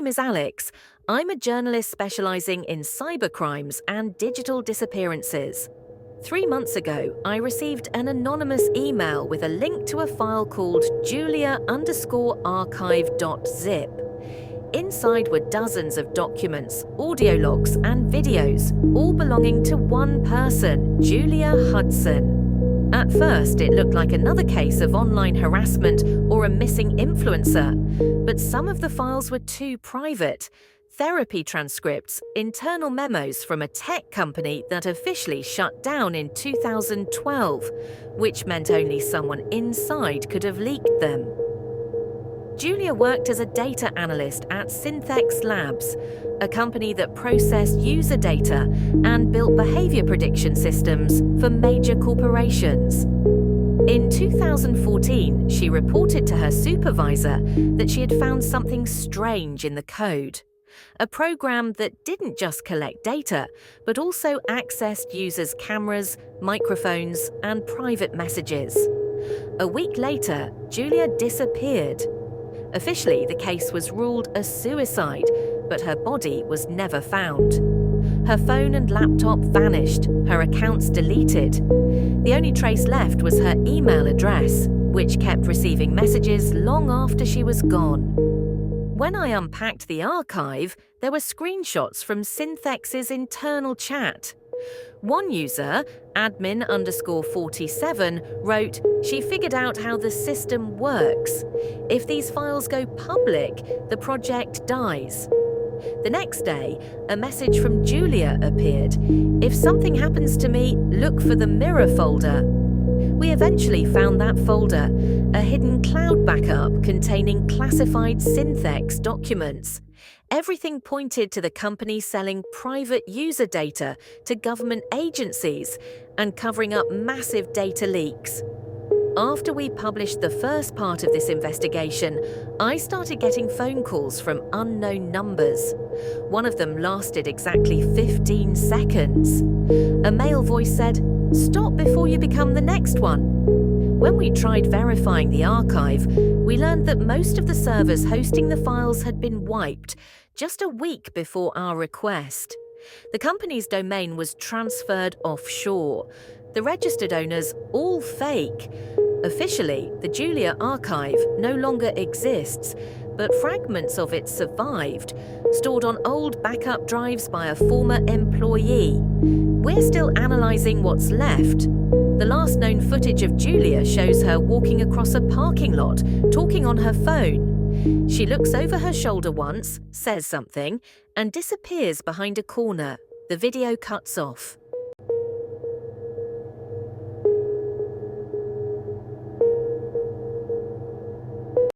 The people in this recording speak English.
name is Alex. I'm a journalist specializing in cybercrimes and digital disappearances. 3 months ago, I received an anonymous email with a link to a file called Julia_archive.zip. Inside were dozens of documents, audio logs, and videos, all belonging to one person, Julia Hudson. At first, it looked like another case of online harassment or a missing influencer, but some of the files were too private. Therapy transcripts, internal memos from a tech company that officially shut down in 2012, which meant only someone inside could have leaked them. Julia worked as a data analyst at Synthex Labs, a company that processed user data and built behavior prediction systems for major corporations. In 2014, she reported to her supervisor that she had found something strange in the code. A program that didn't just collect data, but also accessed users' cameras, microphones, and private messages. A week later, Julia disappeared. Officially, the case was ruled a suicide, but her body was never found. Her phone and laptop vanished, her accounts deleted. The only trace left was her email address, which kept receiving messages long after she was gone. When I unpacked the archive, there were screenshots from Synthex's internal chat. One user, admin_47, wrote, "She figured out how the system works. If these files go public, the project dies." The next day, a message from Julia appeared. "If something happens to me, look for the mirror folder." We eventually found that folder, a hidden cloud backup containing classified Synthex documents. Everything pointed to the company selling private user data to government agencies and covering up massive data leaks. After we published the first part of this investigation, I started getting phone calls from unknown numbers. One of them lasted exactly 15 seconds. A male voice said, "Stop before you become the next one." When we tried verifying the archive, we learned that most of the servers hosting the files had been wiped just a week before our request. The company's domain was transferred offshore. The registered owners, all fake. Officially, the Julia archive no longer exists, but fragments of it survived, stored on old backup drives by a former employee. We're still analysing what's left. The last known footage of Julia shows her walking across a parking lot, talking on her phone. She looks over her shoulder once, says something, and disappears behind a corner. The video cuts off.